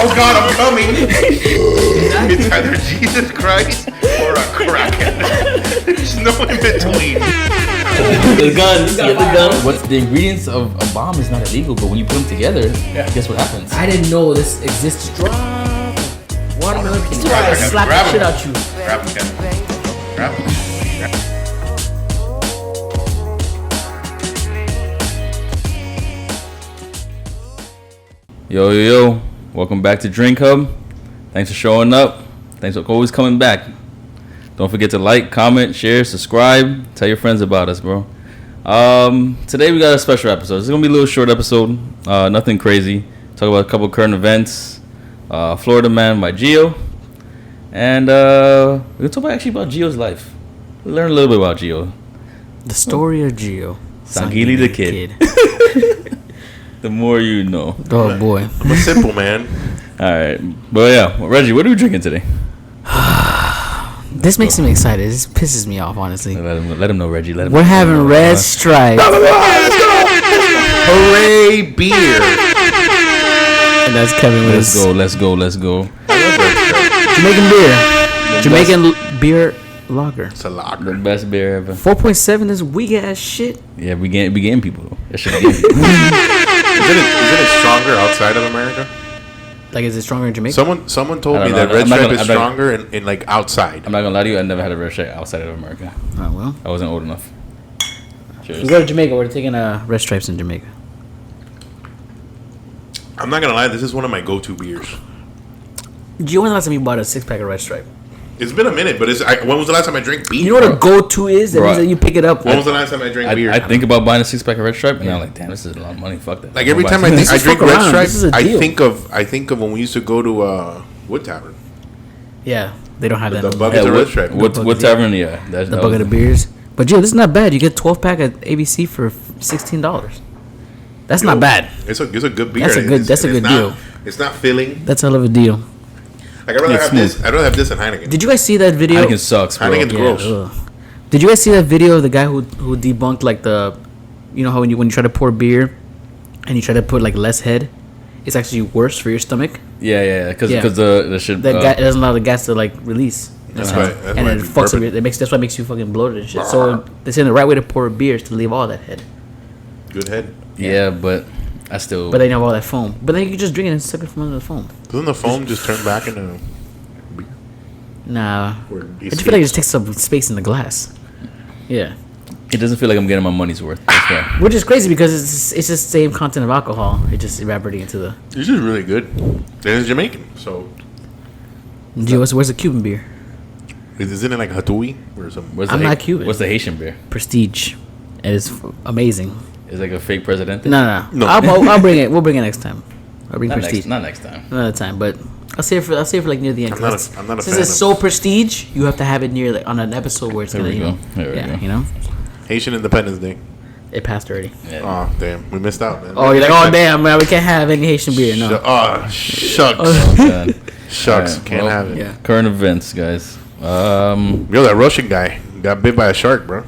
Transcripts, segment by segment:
Oh God, I'm coming. It's either Jesus Christ or a crackhead. There's no in between. The gun. Get the gun. What's the ingredients of a bomb is not illegal, but when you put them together, guess what happens? I didn't know this existed. Drop watermelon can slap Grab the shit him. out you. Grab him, Ken. Grab him. Yo. Welcome back to Drink Hub. Thanks for showing up. Thanks for always coming back. Don't forget to like, comment, share, subscribe. Tell your friends about us, bro. Today we got a special episode. It's going to be a little short episode. Nothing crazy. Talk about a couple current events. Florida Man by Gio. And we're going to talk about Gio's life. We learn a little bit about Gio. The story of Gio. Sangili the Kid. The more you know. Oh boy. I'm a simple man. Alright. But yeah, Reggie, what are we drinking today? This makes me excited. This pisses me off, honestly. Let him know, Reggie. We're having Red Stripe. Hooray, beer. And that's Kevin with his Let's go. Jamaican beer. Jamaican beer lager. It's a lager. The best beer ever. 4.7 is weak ass shit. Yeah, we getting people though. That shit getting people. Is it stronger outside of America? Like, is it stronger in Jamaica? Someone told I me don't that know. Red I'm not Stripe gonna- is I'm not- stronger in like outside. I'm not gonna lie to you, I never had a red stripe outside of America. Oh well. I wasn't old enough. Cheers. We go to Jamaica. We're taking Red Stripes in Jamaica. I'm not gonna lie, this is one of my go-to beers. Gio, when the last time you bought a 6-pack of Red Stripe? It's been a minute, but when was the last time I drank beer? You know what a go-to is? That Bro, means that you pick it up. When was the last time I drank beer? I think about buying a 6-pack of red stripe, and I'm like, damn, this is a lot of money. Fuck that. Like every I'll time buy I some. think I Just drink fuck Red around. Stripe, This is a I deal. think of when we used to go to Wood Tavern. Yeah, they don't have that. The no more. bucket of Red what, Stripe. what tavern? Yeah, that The was- bucket of beers. But Gio, this is not bad. You get 12-pack at ABC for $16. That's not bad. It's a good beer. That's a good- that's a good deal. It's not filling. That's a hell of a deal. Like I'd rather It's have smooth. this. I'd rather have this than Heineken. Did you guys see that video? Heineken sucks, bro. Heineken's gross. ugh. Did you guys see that video of the guy who debunked like the, you know how when you try to pour beer, and you try to put like less head, it's actually worse for your stomach. Yeah, because Yeah. the shit. That it doesn't allow the gas to like release. That's Uh-huh. why. That's And why it it's fucks up. perfect. That's why it makes you fucking bloated and shit. So they're saying the right way to pour a beer is to leave all that head, Good head. Yeah, but I still. but then you have all that foam. But then you can just drink it and sip it from under the foam. Doesn't the foam just turn back into? Nah, Or I just feel like it just takes up space in the glass. Yeah, it doesn't feel like I'm getting my money's worth. That's why. which is crazy because it's just the same content of alcohol. It just evaporating into the. This is really good. And it's Jamaican, so Gee, where's the Cuban beer? isn't it like Hatui or something? What's I'm the not Cuban. What's the Haitian beer? Prestige. It is amazing. It's like a fake president. No. No. I'll bring it. We'll bring it next time. I'll bring Not Prestige next time. another time, but. I'll save it for like near the end. I'm not a Since fan it's of- so prestige, you have to have it near like on an episode where it's There gonna, we you go. know, There we go. you know, Haitian Independence Day. it passed already. Yeah. Oh damn, we missed out, man. Oh, you're like, oh damn, man, we can't have any Haitian beer. No. Shucks. God. Shucks. Alright, Can't well, have it. Yeah. Current events, guys. Yo, that Russian guy got bit by a shark, bro.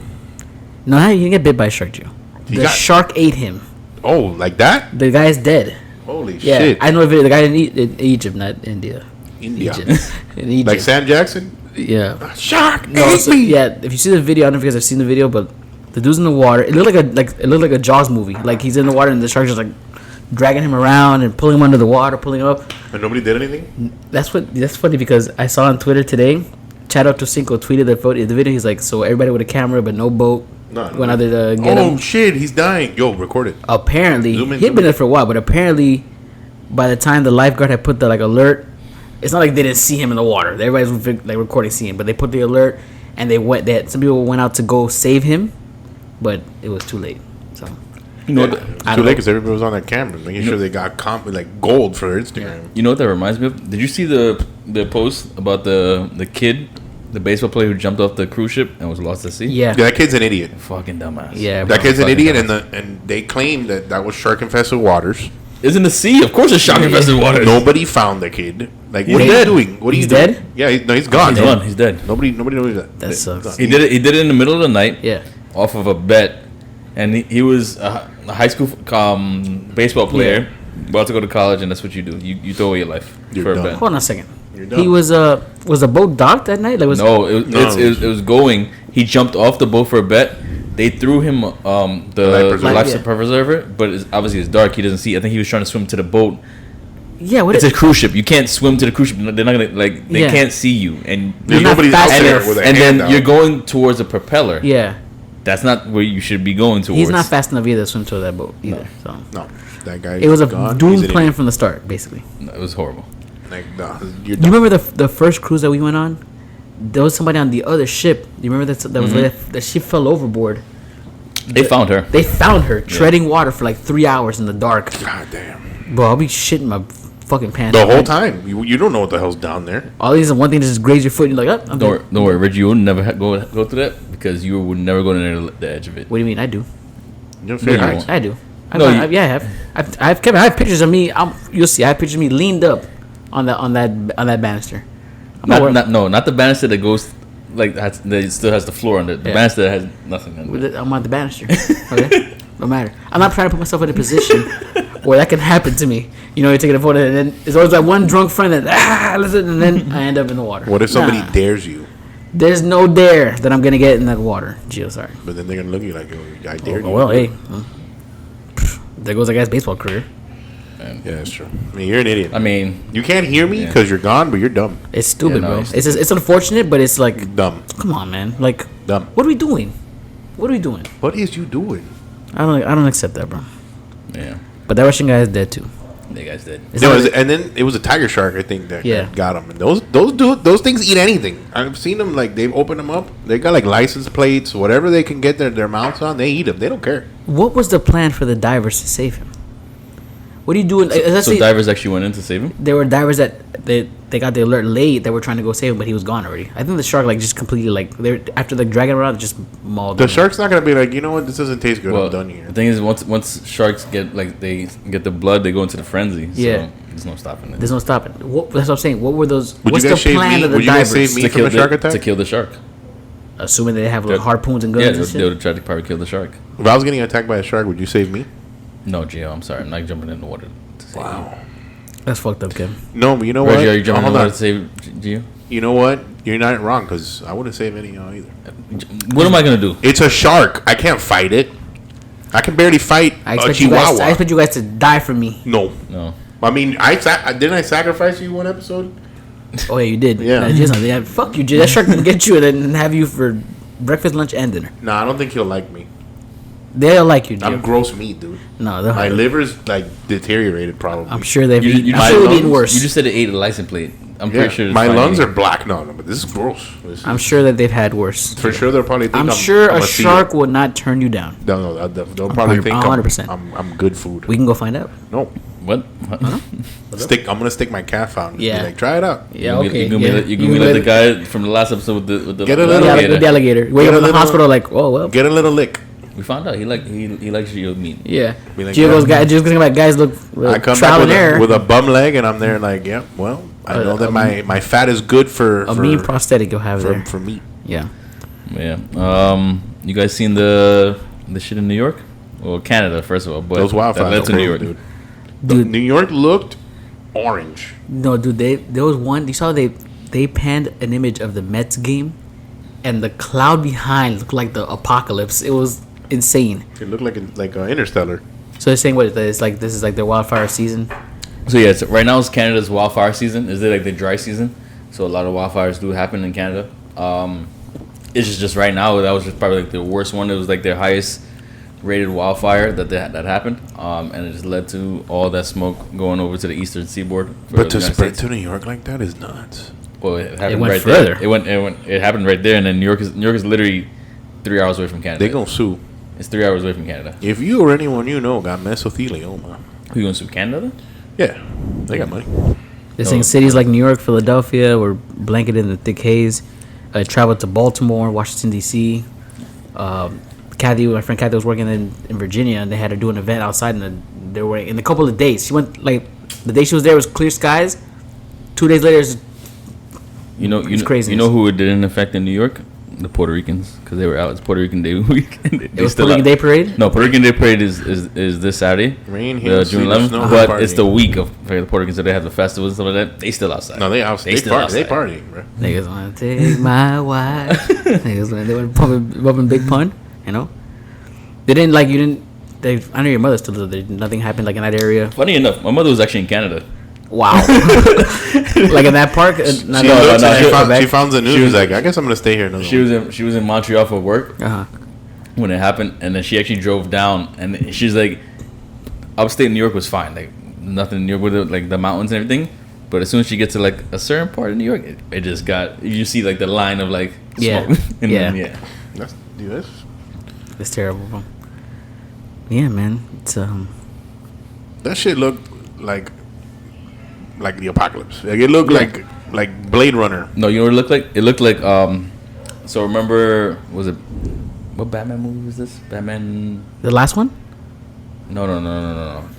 No, how you didn't get bit by a shark, Joe? He The got- shark ate him. Oh, like that? The guy is dead. Holy Yeah, shit. I know a video. The guy in Egypt, not India. India. Egypt. In Egypt. Like Sam Jackson? Yeah. Shark No, ate so, me. yeah. If you see the video, I don't know if you guys have seen the video, but the dude's in the water. It looked like a Jaws movie. Like he's in the water and the shark's just like dragging him around and pulling him under the water, pulling him up. And nobody did anything? That's funny because I saw on Twitter today. Chad to Cinco tweeted the video. He's like, so everybody with a camera but no boat went out there to get him. Oh shit, he's dying. Yo, record it. Apparently, Zoom in, he'd zoom been in. there for a while, but apparently, by the time the lifeguard had put the like alert, it's not like they didn't see him in the water. Everybody's like recording seeing, but they put the alert and they went. Some people went out to go save him, but it was too late. So You know, Yeah, what it the, was I too don't late know. because everybody was on their camera, making sure they got like gold for their Instagram. you know what that reminds me of? Did you see the post about the kid, the baseball player who jumped off the cruise ship and was lost at sea? yeah, Yeah, that kid's an idiot. Fucking dumbass. yeah. That kid's an Fucking idiot, dumbass. and they claim that was shark infested waters. It's in the sea. Of course, it's shark infested water. Nobody found the kid. Like, He's what are dead. you doing? What are He's you doing? dead? Yeah, he's gone. He's gone. He's dead. Nobody knows that. That sucks. He did it. He did it in the middle of the night. Yeah. Off of a bet, and he was a high school baseball player. About to go to college, and that's what you do. You throw away your life You're for a done. bet. Hold on a second. You're done. He was the boat docked that night? Like was No, No. it was going. He jumped off the boat for a bet. They threw him the life Yeah. preserver, but obviously it's dark. He doesn't see. I think he was trying to swim to the boat. Yeah, what It's is a cruise ship. You can't swim to the cruise ship. They're not gonna they Yeah. can't see you, and There's not nobody fast out there enough. with a and hand then out. you're going towards a propeller. Yeah. That's not where you should be going towards. He's not fast enough either to swim to that boat either. So No, that guy. it was a gone. doomed He's an plan idiot. from the start, basically. No, it was horrible. Like, no, you're You done. remember the first cruise that we went on? There was somebody on the other ship. You remember that was that she fell overboard. They found her. They found her treading water for like 3 hours in the dark. God damn. Bro, I'll be shitting my fucking pants. The whole time, you don't know what the hell's down there. All these one thing to just graze your foot. And you're like, oh, I'm Don't dead. worry, Reggie. You will never go through that because you would never go near the edge of it. What do you mean? I do. You're No, you fair. won't. I do. No, Yeah, I have. Kevin, I have pictures of me. You'll see. I have pictures of me leaned up on that banister. I'm not worried. Not the banister that goes that still has the floor on it. The Yeah. banister that has nothing on it. I'm on the banister. Okay, no matter. I'm not trying to put myself in a position where that can happen to me. You know, you're taking a photo, and then there's always that one drunk friend that listen, and then I end up in the water. What if somebody Nah. dares you? There's no dare that I'm gonna get in that water. Gio, sorry. But then they're gonna look at you like, "Oh, I dare you." Well, hey, there goes that guy's baseball career. Yeah, that's true. I mean, you're an idiot. I mean, You can't hear me Yeah. because you're gone, but you're dumb. It's stupid, Yeah, no, bro. it's It's unfortunate, but it's like, Dumb. come on, man. Like, Dumb. what are we doing? What are we doing? What is you doing? I don't accept that, bro. yeah, But that Russian guy is dead too. they guys did. It's No, not- and then it was a tiger shark, I think, that Yeah. got him. And those things eat anything. I've seen them, like, they've opened them up. They got, like, license plates, whatever they can get their mouths on, they eat them. They don't care. What was the plan for the divers to save him? What are you doing? Let's So say divers actually went in to save him. there were divers that they got the alert late that were trying to go save him, but he was gone already. I think the shark like just completely like they after like dragging him around, it just mauled The him. shark's not going to be like, you know what, this doesn't taste good. I'm done here. The thing is, once sharks they get the blood, they go into the frenzy. So Yeah. there's no stopping it. There's no stopping. That's what I'm saying. What were those? Would what's you the guys shave plan me? of the Would you guys divers? save me to from kill a shark attack? to kill the shark. Assuming they have like, Yeah. harpoons and Yeah, guns and they shit. would try to probably kill the shark. If I was getting attacked by a shark, would you save me? No, Gio, I'm sorry, I'm not jumping in the water. To save you. That's fucked up, Kim. No, but you know what? Reggie, are you jumping in Hold the water on. to save Gio? You know what? You're not wrong, because I wouldn't save any of y'all either. What am I gonna do? It's a shark. I can't fight it. I can barely fight I a expect you guys. chihuahua. I expect you guys to die for me. No. No. I mean, didn't I sacrifice you one episode? Oh yeah, you did. Yeah. Fuck you, Jay. That shark can get you and then have you for breakfast, lunch, and dinner. No, I don't think he'll like me. They'll like you, Jay. I'm gross meat, dude. No, they'll My liver's like deteriorated, probably. I'm sure they've You- eaten. you I'm just- sure they've my eaten lungs- worse. You just said it ate a license plate. I'm Yeah, pretty sure. my fine lungs eating. are black now, but this is gross. I'm sure that they've had worse. For sure, they'll probably think I'm sure I'm a seal. shark will not turn you down. No, they'll probably think 100%. I'm good food. We can go find out. No, What? I'm gonna stick my calf out. And Yeah. be like, try it out. Yeah, You okay. gonna be yeah. like, you gonna be like the guy from the last episode with the Get a Yeah, little- like alligator. with the alligator. Wake Get up a in the little- hospital like, oh well. Get a little lick. We found out he likes Gio meat. Yeah. Be like, Gio goes, yeah. guys. Just because my guys look I come trial back and error. with a bum leg, and I'm there like, yeah. Well, I know that my fat is good for a mean prosthetic you'll have there. for meat. Yeah. Yeah. You guys seen the shit in New York? Well, Canada first of all, but Those wildfires that led are to New crazy, York. dude. Dude. New York looked orange. No, dude. There was one. You saw they panned an image of the Mets game, and the cloud behind looked like the apocalypse. It was insane. It looked like Interstellar. So they're saying what it's like. This is like their wildfire season. So yeah, so right now it's Canada's wildfire season. Is it like the dry season? So a lot of wildfires do happen in Canada. It's just right now that was just probably like the worst one. It was like their highest rated wildfire that happened, and it just led to all that smoke going over to the eastern seaboard. for But the to United spread States. to New York like that is nuts. Well, it happened went right further. there. It happened right there, and then New York is literally 3 hours away from Canada. They gonna sue. It's 3 hours away from Canada. If you or anyone you know got mesothelioma, Who you going to sue? Canada? yeah, they got money. They're saying cities like New York, Philadelphia were blanketed in the thick haze. Traveled to Baltimore, Washington D.C. Kathy, my friend Kathy, was working in Virginia, and they had her do an event outside, and they were in a couple of days. She went like the day she was there was clear skies. 2 days later, You know craziness. You know who it didn't affect in New York? the Puerto Ricans because they were out. It's Puerto Rican Day week. It was Puerto Rican Day Parade? No, Puerto Rican Day Parade is this Saturday. Rain, hail, June sleet, 11th. snow, But party. it's the week of for the Puerto Ricans, so they have the festivals and stuff like that. They still outside. No, they outside. They still party. outside. They party, bro. Niggas want to take my wife. Niggas want they want pumping Big Pun. You know, they didn't like you didn't. They, I know your mother still lived there. Nothing happened like in that area. Funny enough, my mother was actually in Canada. Wow. Like in that park. She found the news. She was like, I guess I'm gonna stay here. She was in Montreal for work Uh-huh. when it happened, and then she actually drove down, and she's like, upstate New York was fine, like nothing in New York with it, like the mountains and everything. But as soon as she gets to like a certain part of New York, it just got you see like the line of like Yeah. smoke. And Yeah. then, yeah. That's It's terrible, bro. Yeah, man. It's that shit looked like the apocalypse. Like it looked like Blade Runner. No, you know what it looked like? It looked like so remember was it what Batman movie was this? Batman the last one. No.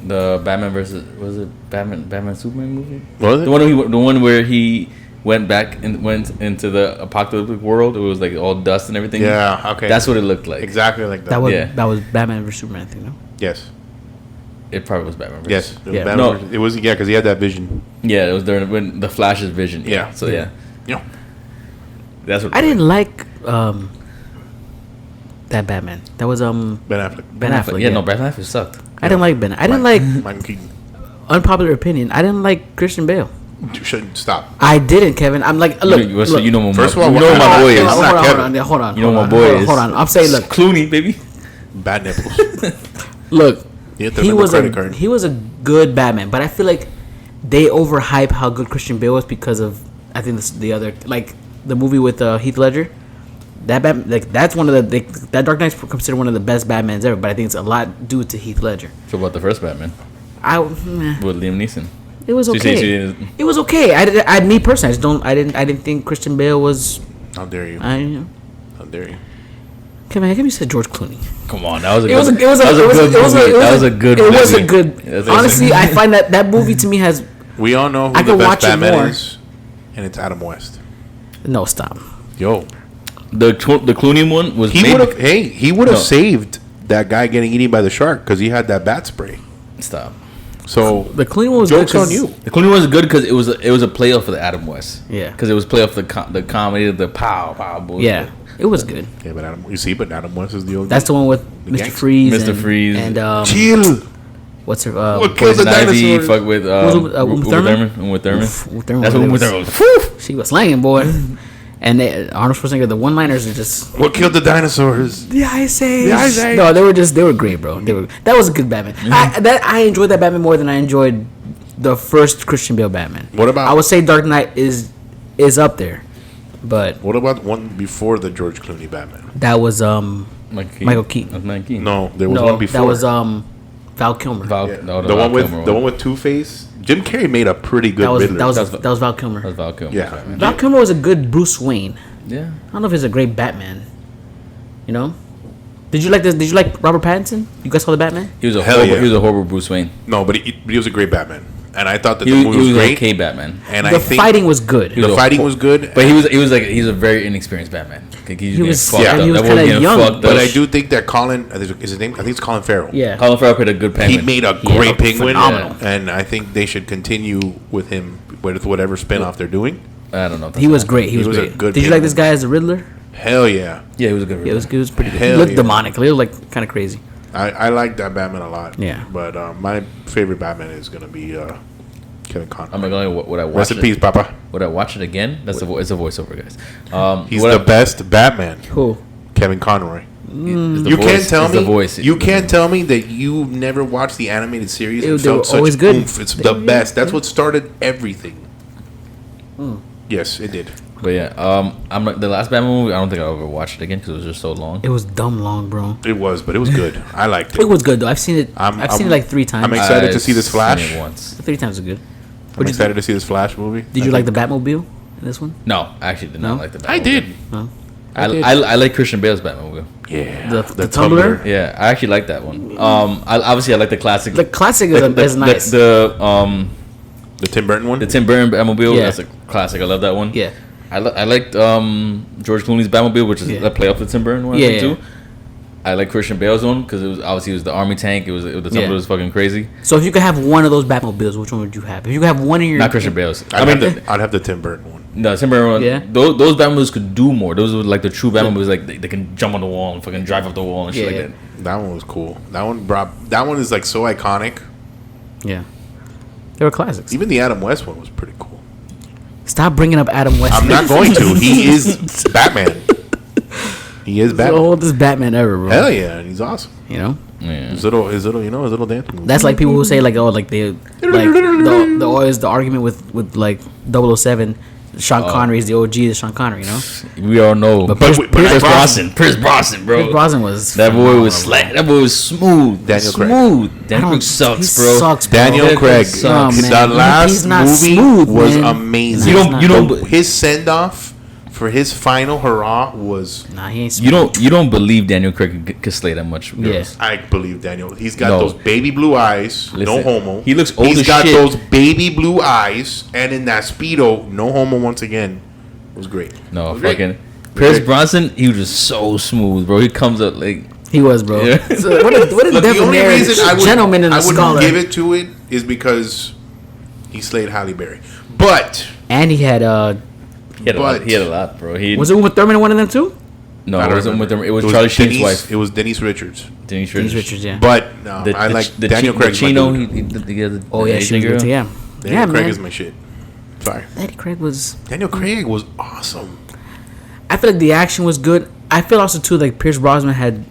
The Batman versus was it Batman Superman movie? Was it? The one where he went back and went into the apocalyptic world. It was like all dust and everything. Yeah, okay. That's what it looked like. Exactly like that. That was Batman vs Superman, I think. No. Yes. It probably was Batman. Yes. Versus. It was Yeah. Batman No. versus- it was because he had that vision. Yeah, it was during when the Flash's vision. Yeah. So yeah, Yeah. that's what. I didn't like that Batman. That was Ben Affleck. Ben Affleck. Yeah, no, Batman Affleck sucked. I didn't like Ben. I didn't like Michael Keaton. unpopular opinion. I didn't like Christian Bale. You shouldn't stop. I didn't, Kevin. I'm like, look. You know what First of my, all, you know what my boy is. Hold on, Kevin. Hold on. You know hold my on, boy hold on, is. Hold on. I'm saying, look, Clooney, baby. Bad nipples. look. You have to He remember was credit card. he was a good Batman, but I feel like they overhype how good Christian Bale was because of I think the other like the movie with Heath Ledger. That that's one of that Dark Knight's considered one of the best Batmans ever, but I think it's a lot due to Heath Ledger. So about the first Batman Meh. with Liam Neeson. It was So you say okay. she didn't- It was okay. Me personally, I didn't think Christian Bale was. How dare you? How dare you? Kevin, how come you said George Clooney? Come on, that was a It was a good. movie. Honestly, I find that movie to me has We all know who I the could best watch it Batman more. is, and it's Adam West. no stop. Yo, the Clooney one was he made- would have. Hey, he would have No. saved that guy getting eaten by the shark because he had that bat spray. Stop. So The Clooney one was jokes good on 'cause- you. The Clooney one was good because it was a play off of the Adam West. Yeah. Because it was play off the comedy, the pow bullshit. Yeah, it was good. Yeah, but Adam West is the old. That's the one with Mr. gangster. Freeze. Mr. and, Freeze. and Chill. what's her? What killed the Poison Ivy, dinosaurs? fuck with Uma Thurman? Uma Thurman. Uma Thurman That's what Uma was- Thurman was. Whew! She was slanging, boy. And Arnold Schwarzenegger, the one-liners are just. What killed the dinosaurs? The Ice Age. The Ice Age. No, they were great, bro. That was a good Batman. I enjoyed that Batman more than I enjoyed the first Christian Bale Batman. What about- I would say Dark Knight is up but What about one before the George Clooney Batman? that was Michael Keaton. That's Michael Keaton. No, there was No, one before. that was Val Kilmer. Yeah. No, the Val one with Kilmer the one with Two-Face. Jim Carrey made a pretty good that was Riddler. that was Val Kilmer. That's Val Kilmer. Yeah. Batman. Val Kilmer was a good Bruce Wayne. Yeah. I don't know if he's a great Batman. You know? Did you like this? Did you like Robert Pattinson? You guys saw the Batman? He was a Hell horrible. yeah. He was a horrible Bruce Wayne. No, but he was a great Batman, and I thought that He the movie was was great. okay Batman. And The I think fighting was good. He was the a fighting hor- was good. But he's a very inexperienced Batman. Like He was- fucked yeah, up. he was That boy kinda getting young, fucked But up. I do think that Colin is his name. I think it's Colin Farrell. Yeah. Colin Farrell played a good Penguin. He made a Yeah, great penguin, phenomenal. and I think they should continue with him with whatever spinoff they're doing. I don't know. If He was great. He was was a great. good Did you like Batman. this guy as the Riddler? Hell yeah, Yeah, he was a good. Yeah, it was pretty good. Hell He looked yeah. demonic. He looked like kind of crazy. I like that Batman a lot. Yeah. but my favorite Batman is gonna be Kevin Conroy. I'm not going to what I watched. Rest in peace, Papa. Would I watch it again? It's a voiceover, guys. He's would the I- best Batman. Who? Kevin Conroy. is the You voice- can't tell is me. the voice. You can't tell me that you never watched the animated series. Ew, and they were felt such always good. oomph. It's the best. That's what started everything. Yes, it did. But yeah, I'm not, the last Batman movie. I don't think I'll ever watch it again because it was just so long. It was dumb long, bro. It was, but it was good. I liked it. It was good though. I've seen it. I've seen it like 3 times. I'm excited to see this I've Flash. seen it once. 3 times is good. I'm excited to see this Flash movie. Did you like the Batmobile in this one? No, I actually did not No? like the Batman. I did. No. I like Christian Bale's Batman movie. Yeah. The Tumblr? Yeah, I actually like that one. I like the classic. The classic is nice. The Tim Burton one. The Tim Burton Batmobile. Yeah. That's a classic. I love that one. Yeah. I liked George Clooney's Batmobile, which is a playoff with Tim Burton one, I think, too. I like Christian Bale's one because it was the army tank. The template was fucking crazy. So if you could have one of those Batmobiles, which one would you have? If you could have one in your not Christian Bale's. I'd have the Tim Burton one. No, Tim Burton one. Yeah. Those Batmobiles could do more. Those were like the true Batmobiles. Like they can jump on the wall and fucking drive up the wall and shit like that. That one was cool. That one is like so iconic. Yeah, they were classics. Even the Adam West one was pretty cool. Stop bringing up Adam West. I'm not going to. He is Batman. He is Batman. The oldest Batman ever, bro. Hell yeah, and he's awesome. You know, his little dancing move. that's like people who say like, oh, like they like the always the argument with like 007. Sean Connery is the OG of Sean Connery, you know. We all know. But Pierce Brosnan, bro. Pierce Brosnan was that boy was slack. That boy was smooth. Daniel Craig. Daniel Craig sucks, bro. Sucks, bro. Daniel Craig. Sucks. The last movie was man. amazing. You don't. His send off for his final hurrah was. Nah, he ain't smooth. You don't believe Daniel Craig could slay that much. Yes, I believe Daniel. He's got those baby blue eyes. Listen, no homo. He looks old as He's got shit. those baby blue eyes, and in that speedo, no homo once again. It was great. No, was fucking great. Pierce Brosnan. He was just so smooth, bro. He comes up like he was, bro. Yeah. So what a Look, the only debonair reason gentleman in the I wouldn't scholar. give it to it is because he slayed Halle Berry. But And he had he had a lot, bro. was it Uma Thurman one of them too? No, I it don't wasn't with remember. them. It was Charlie Sheen's Denise, wife. It was Denise Richards. Denise Denise Richards, yeah. But no, I like Daniel Craig. Chino. Oh yeah, she was good too. Yeah, Daniel Craig man. is my shit. Sorry. Daniel Craig was awesome. I feel like the action was good. I feel also too like Pierce Brosnan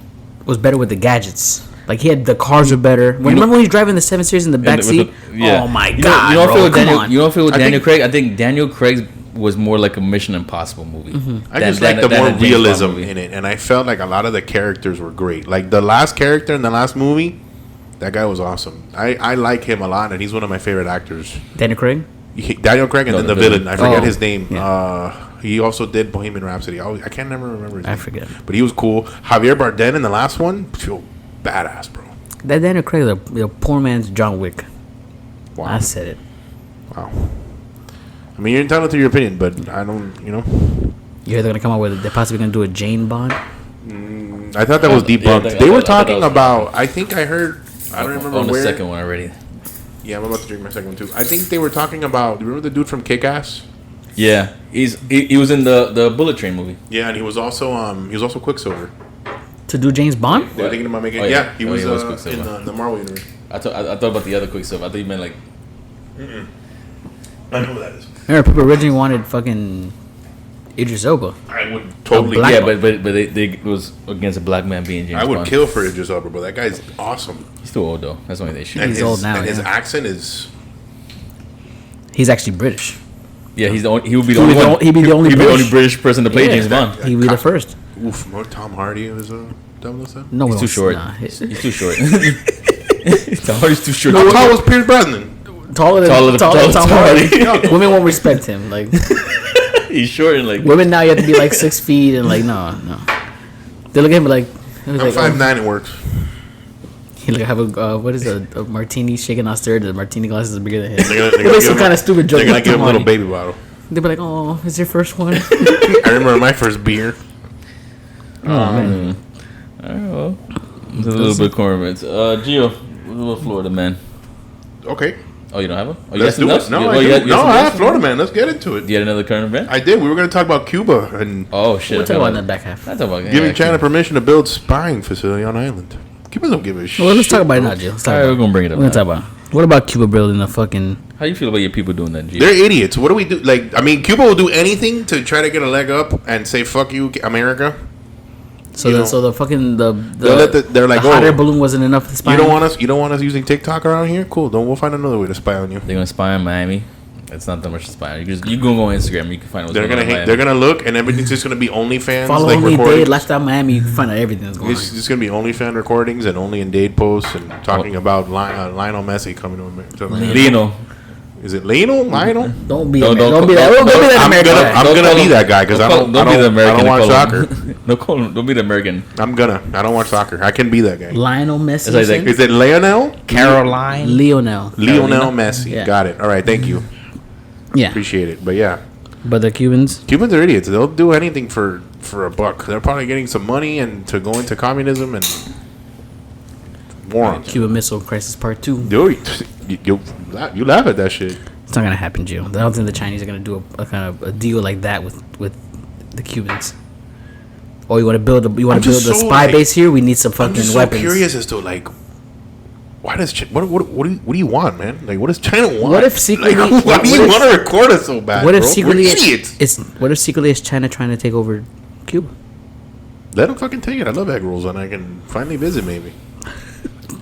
was better with the gadgets. Like he had the cars were better. Remember when he's driving the 7 Series in the back seat? Oh my god! You don't feel with come on. You don't feel with Daniel Craig. I think Daniel Craig was more like a Mission Impossible movie. I just like the more realism in it, and I felt like a lot of the characters were great. Like the last character in the last movie, that guy was awesome. I like him a lot, and he's one of my favorite actors. Daniel Craig, and then the villain. I forget his name. Yeah. He also did Bohemian Rhapsody. I can't never remember his name. I forget. But he was cool. Javier Bardem in the last one, feel badass, bro. that Daniel Craig is a poor man's John Wick. Wow. I said it. Wow. I mean, you're entitled to your opinion, but I don't, You heard they're gonna come out with they're possibly gonna do a Jane Bond. I thought that was debunked. Yeah, they were I thought talking that was about. I think I heard. I don't remember on where. the second one already. Yeah, I'm about to drink my second one too. I think they were talking about. Do you remember the dude from Kick-Ass? Yeah, he was in the Bullet Train movie. Yeah, and he was also Quicksilver. To do James Bond? They're thinking about making. Oh, yeah. He Oh, was, he was in Quicksilver. the Marvel universe. I thought about the other Quicksilver. I thought you meant like. I know who that is. Remember, people originally wanted fucking Idris Elba. I would totally. Black- Yeah, but it was against a black man being James I would Bond. kill for Idris Elba, but that guy's awesome. He's too old though. That's the only issue. And He's his, old now, And his yeah. accent is. He's actually British. Yeah, he would be the only one. He'd be the only He'd be the only British. British person to play James Bond. He'd be the first. Oof, more Tom Hardy was a 007. No, He's we too don't- short. Nah, He's too short. Tom Hardy's too short. How tall was Pierce Brosnan? taller than Taller than Tom Tom Hardy. Women won't respect him. Like He's short and like. women now, you have to be like 6 feet and like no. They look at him like. I'm like 5'9", it works. he like have a what is a martini shaken out stir. The martini glasses are bigger than his. They're They make some give kind him- of stupid joke. They're gonna with give him Tom a little Hardy. baby bottle. They'll be like, "Oh, it's your first one." I remember my first beer. Oh man. All right, well, it's a little bit corners. Gio, what Florida man? Okay, Oh, you don't have one? Oh, you let's got some do else? it. No, You- I oh, you do. got- you No, got some I else? have Florida Man. Let's get into it. You had another current event? I did. We were going to talk about Cuba and Oh shit! We'll talk about it in the back half. Not talk about giving yeah, China permission to build spying facility on island. Cuba don't give a shit. Well, let's talk about it now, Jill. Let's talk All right, about we're gonna bring it up. We're gonna now. talk about what about Cuba building a fucking. How you feel about your people doing that, Gio? They're idiots. What do we do? Like, I mean, Cuba will do anything to try to get a leg up and say "fuck you, America." So You the know, so the fucking the they're like, the hot air oh, balloon wasn't enough to spy. You don't want us using TikTok around here? Cool. Then we'll find another way to spy on you. They're gonna spy on Miami. It's not that much to spy on. You can go on Instagram. You can find what's They're going gonna on in Miami. they're gonna look and everything's just gonna be OnlyFans. Follow like only recordings. Dade Lifestyle Miami. You can find out everything that's going It's on. just gonna be OnlyFans recordings and only in Dade posts and talking about Lionel Messi coming to America. Lino. Is it Lionel? Lionel? Don't be Don't- that. Don't be don't- that. Don't be that I'm American. gonna- guy. I'm gonna be that guy because I don't be the American. I don't watch call soccer. him. Don't be the American. I don't watch soccer. I can be that guy. Lionel Messi. It's like you said? Is it Lionel? Lionel. Lionel Messi. Yeah. Got it. All right. Thank you. Yeah. Appreciate it. But yeah, But the Cubans are idiots. They'll do anything for a buck. They're probably getting some money and to go into communism and morons. Cuban Missile Crisis Part 2. Dude, you laugh at that shit. It's not gonna happen, Joe. I don't think the Chinese are gonna do a kind of a deal like that with the Cubans. Oh, you want to build a spy base here? We need some fucking I'm just weapons. So curious as to like, why does what do you want, man? Like, what does China want? What if secretly? Like, why do you want to record us so bad? What if bro? secretly We're idiots? What if secretly it's China trying to take over Cuba? Let them fucking take it. I love egg rolls, and I can finally visit maybe.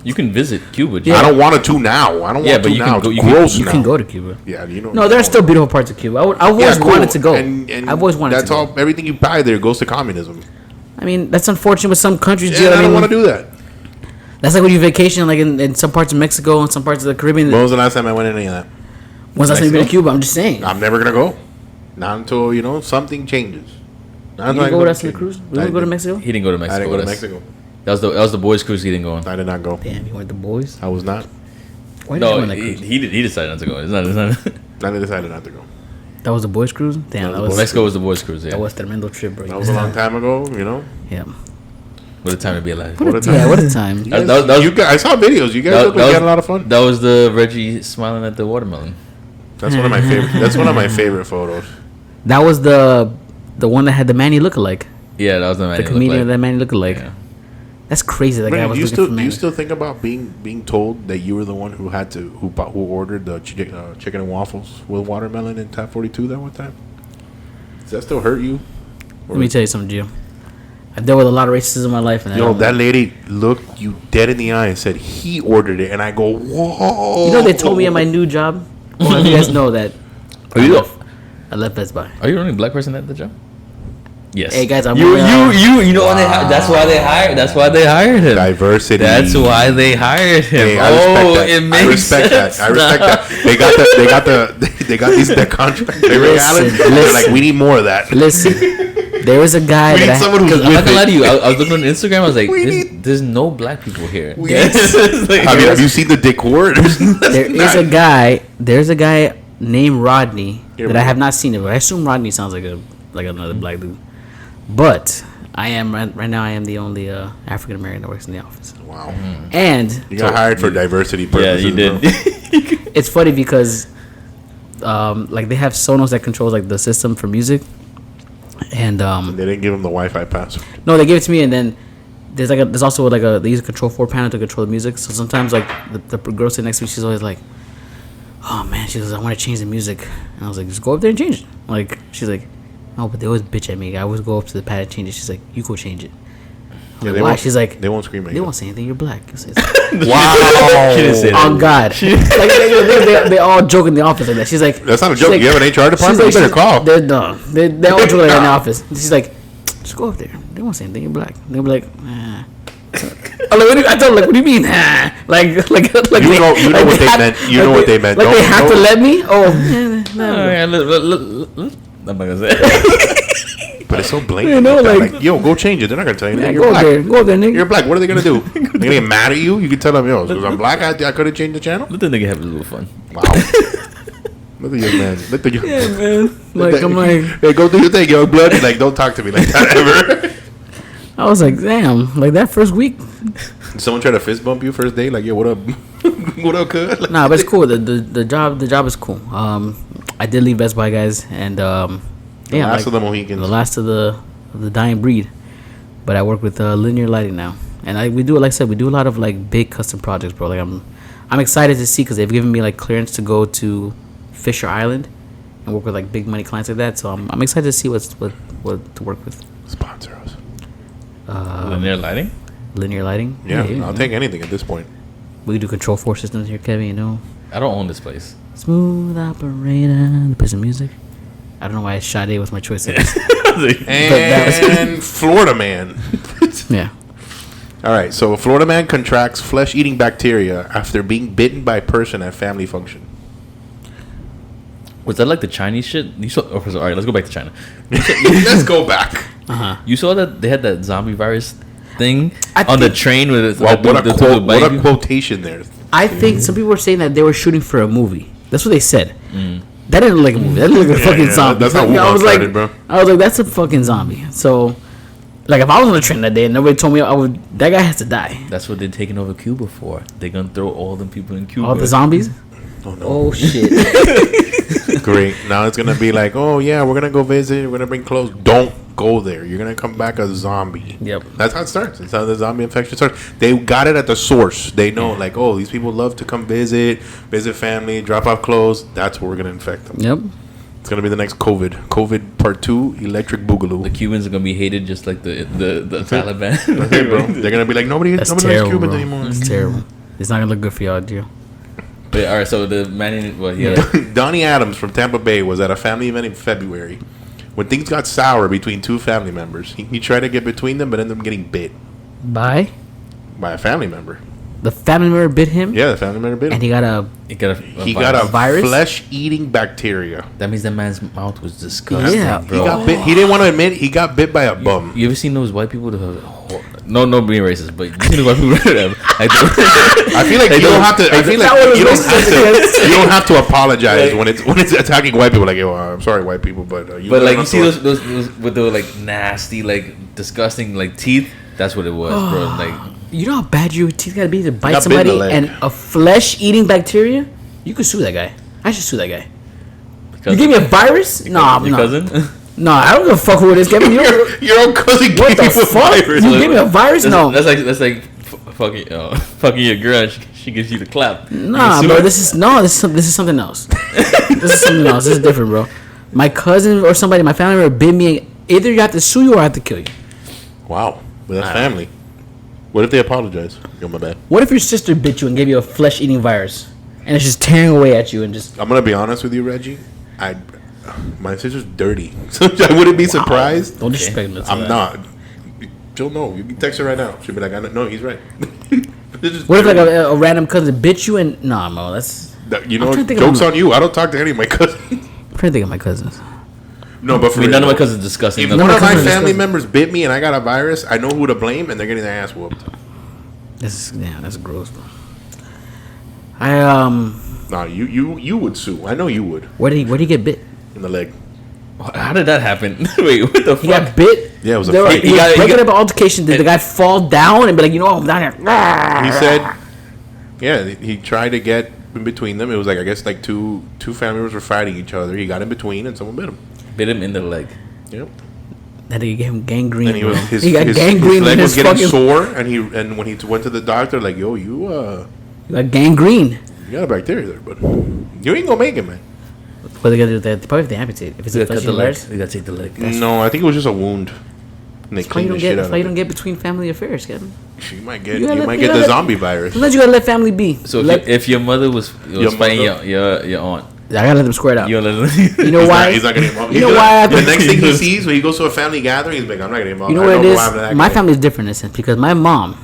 You can visit Cuba. Yeah. I don't want to now. I don't want to now. You can go to Cuba. Yeah, you know. No, there are still beautiful parts of Cuba. I've always wanted to go. And I've always wanted to go. That's all. Everything you buy there goes to communism. I mean, that's unfortunate with some countries. Yeah, Jill. I don't want to do that. That's like when you vacation, like in some parts of Mexico and some parts of the Caribbean. When was the last time I went in any of that? When's the last time you been to Cuba? I'm just saying. I'm never gonna go. Not until something changes. You didn't go with us on the cruise? We didn't go to Mexico? He didn't go to Mexico. I didn't go to Mexico. That was the boys' cruise. He didn't go on. I did not go. Damn, you went with the boys? I was not. Why did you go No, on that cruise? he decided not to go. It's not. I decided not to go. That was the boys' cruise? Damn, that was Mexico was the boys' cruise. Yeah, that was tremendo trip, bro. That was a long time ago. Yeah. what a time to be alive. What a time. Yeah, what a time. That was- You guys, I saw videos. You guys look like you had a lot of fun. That was the Reggie smiling at the watermelon. That's one of my favorite. That's one of my favorite photos. That was the one that had the Manny lookalike. Yeah, that was the man. The comedian that Manny lookalike. Yeah. That's crazy. That guy Brandon, was do you looking still for Manny. think about being told that you were the one who who ordered the chicken and waffles with watermelon in Tap 42 that one time? Does that still hurt you? Let me tell you something, Gio. I've dealt with a lot of racism in my life. And That lady looked you dead in the eye and said he ordered it, and I go, whoa. You know, they told me at my new job. Well, you guys know that I left Best Buy. Are you the only black person at the job? Yes. Hey guys, I'm You know when that's why they hired him. Diversity. That's why they hired him. Hey, I respect that. I respect that. They got the contract. They're like, we need more of that. Listen, there was a guy We need that someone who's I'm not with gonna lie to it. you. I was looking on Instagram. I was like, We there's no black people here. Have you seen the decor? there's a guy named Rodney Here that we I go. have not seen it, but I assume Rodney sounds like another black dude. But I am right now. I am the only African American that works in the office, Wow. and You got hired for diversity Yeah, purposes. you did. Bro. it's funny because like they have Sonos that controls like the system for music, and They didn't give him the Wi-Fi password. no, they gave it to me, and then there's also they use a Control 4 panel to control the music. So sometimes like the girl sitting next to me, she's always like, "Oh man," she goes, "I want to change the music," and I was like, "Just go up there and change it." Like she's like, "No, but they always bitch at me. I always go up to the pad and change it." She's like, "You go change it." I'm like, why? She's like, they won't scream at "They you. won't say anything. You're black." I said, Wow. She didn't say that. oh God! Like they all joke in the office like that. She's like, That's not a she's joke. like- You have an HR department? she's You better call. They're dumb. They all joke like that in the office. She's like, just go up there. They won't say anything. You're black. They'll be like, nah. I'm like, I told them, like, what do you mean? Nah. Like You know what they meant. You know what they meant. Like Don't- they have to don't- let me? Oh, Oh, yeah, I'm not gonna say it. But it's so blatant. You know, like, yo, go change it. They're not gonna tell you. yeah, You're go up black. there. Go up there, nigga. You're black. What are they gonna do? They're gonna get mad at you. You can tell them, yo, because I'm black. I could have changed the channel. Let the nigga have a little fun. Wow. Let the young man. Let the young Yeah, man. Like, I'm like, hey, go do your thing, young blood. He's like, don't talk to me like that ever. I was like, damn. Like that first week. Someone try to fist bump you first day, like, yo, what up? What up, cuz? Nah, but it's cool. The job is cool. I did leave Best Buy, guys, and yeah, last of the Mohicans. the last of the dying breed. But I work with linear lighting now, and we do, like I said, we do a lot of like big custom projects, bro. Like I'm excited to see because they've given me like clearance to go to Fisher Island and work with like big money clients like that. So I'm excited to see what to work with. Sponsor us. Linear lighting? Linear lighting. Yeah, I'll take anything at this point. We do Control 4 systems here, Kevin. You know, I don't own this place. smooth operator. They play some music. I don't know why Sade was my choice. And Florida man. Yeah. All right, so a Florida man contracts flesh-eating bacteria after being bitten by a person at family function. Was that like the Chinese shit? You saw, all right, let's go back to China. Let's go back. You saw that they had that zombie virus thing I on the think- train with Well, what a quotation there. I think some people were saying that they were shooting for a movie. That's what they said. That didn't look like a movie. That looked like a fucking zombie. That's how I Wuhan was started, like, bro. I was like, that's a fucking zombie. So, like, if I was on the train that day and nobody told me, I would. That guy has to die. That's what they're taking over Cuba for. They're gonna throw all them people in Cuba. All the zombies. Oh no. Oh shit. Great. Now it's gonna be like, oh yeah, we're gonna go visit. We're gonna bring clothes. Don't go there. You're gonna come back a zombie. Yep. That's how it starts. That's how the zombie infection starts. They got it at the source. They know, like, oh, these people love to come visit family, drop off clothes. That's where we're gonna infect them. Yep. It's gonna be the next COVID. COVID part 2, electric boogaloo. The Cubans are gonna be hated just like the Taliban. That's it, bro. They're gonna be like, nobody That's likes terrible, Cubans bro. anymore. That's terrible. It's not gonna look good for y'all, Gio. But all right, so the man, well, yeah, Donnie Adams from Tampa Bay was at a family event in February when things got sour between two family members. He tried to get between them, but ended up getting bit By by a family member. the family member bit him. Yeah, the family member bit him. And he got a. He got a virus? flesh-eating bacteria. that means that man's mouth was disgusting. Yeah. He bro. got bit. He didn't want to admit he got bit by a bum. You ever seen those white people? No being racist, but you seen the white people? I feel like you don't have to. I feel like you don't have to apologize when it's attacking white people. Like, yo, I'm sorry, white people, but But like you see those with the like nasty, like disgusting, like teeth. That's what it was, bro. Like You know how bad your teeth gotta be to bite got bit in the somebody leg. and a flesh-eating bacteria? You could sue that guy. I should sue that guy. cousin, You give me a virus? Nah, your no. cousin. No, I don't give a fuck who it is, Kevin. You don't, your own cousin what gave the you a fuck? virus. You give me a virus? No. That's like fucking your girl. And she gives you the clap. Nah, You bro. sue her? This is something else. This is something else. This is different, bro. My cousin or somebody, my family member bit me. Either you have to sue you or I have to kill you. Wow, but that's family. What if they apologize? Yo, my bad. What if your sister bit you and gave you a flesh-eating virus, and it's just tearing away at you and just? I'm gonna be honest with you, Reggie. My sister's dirty, so I wouldn't be surprised. Don't disrespect me. I'm not. She'll know. You can text her right now. She'll be like, "No, he's right." What if like a random cousin bit you and nah, bro, that's. You I'm know, trying to think jokes of- on you. I don't talk to any of my cousins. I'm trying to think of my cousins. No, but for I mean, none of real, my cousins are disgusting. if None one of of my my cousins are family disgusting. members bit me and I got a virus, I know who to blame, and they're getting their ass whooped. That's gross, bro. Nah, you would sue. I know you would. Where did he get bit? In the leg. How did that happen? Wait, what the He fuck? got bit. Yeah, it was a They were- fight. he was He breaking got- up an altercation. Did the guy fall down and be like, you know what, I'm down here? He said, yeah, he tried to get in between them. It was like, I guess, like two family members were fighting each other. He got in between and someone bit him. Bit him in the leg. Yep. That nigga gave him gangrene. And he was bro. He got gangrene his leg in was his getting fucking. sore, and when he went to the doctor, like, yo, you He got gangrene. got a bacteria there, but you ain't gonna make it, man. What they gotta do with that? Probably if they amputate. If it's We a gotta cut flesh the leg. virus. We gotta take the leg. No, I think it was just a wound. And they That's why you cleaned the don't shit get. out That's why you of don't it. get between family affairs, Kevin. You might get You gotta you let- might you get gotta the let- zombie virus. Sometimes you gotta let family be. So Let- if your mother was Your fighting mother? your aunt, I gotta let them square it out. you don't let You know why? He's not gonna get involved. You He's know gonna- why? The next thing he sees when he goes to a family gathering, he's like, I'm not gonna get involved. You know I what don't it go after is? that My guy. family is different in a sense because my mom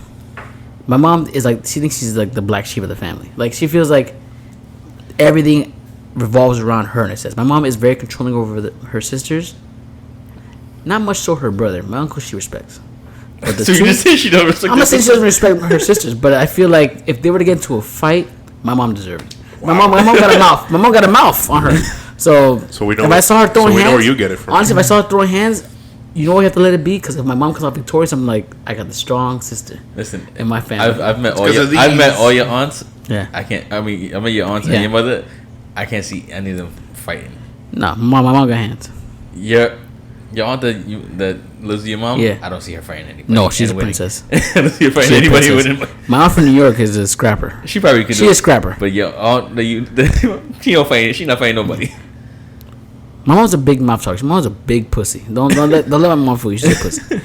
is like, she thinks she's like the black sheep of the family. Like she feels like everything revolves around her in a sense. My mom is very controlling over her sisters. Not much so her brother. My uncle she respects. But the so you two, just say she don't respect. I'm gonna say she doesn't respect her sisters, but I feel like if they were to get into a fight, my mom deserved it. My mom got a mouth. My mom got a mouth on her. So we know if I saw her throwing so we hands, know where you get it from. honestly, if I saw her throwing hands, you know what, you have to let it be because if my mom comes out victorious, I'm like, I got the strong sister Listen, in my family. I've met all 'cause your of I've met these. all your aunts. Yeah. I met your aunts Yeah. and your mother. I can't see any of them fighting. No, my mom got hands. Your aunt that lives with your mom. Yeah. I don't see her fighting anybody. No, she's a Anybody. princess. I don't see her fighting She's a anybody. princess. With My aunt from New York is a scrapper. she probably could. She do a it. scrapper. But your aunt, she don't fight. She not fighting nobody. My mom's a big mouth talker. My mom's a big pussy. Don't let my mom fool you. She's a pussy.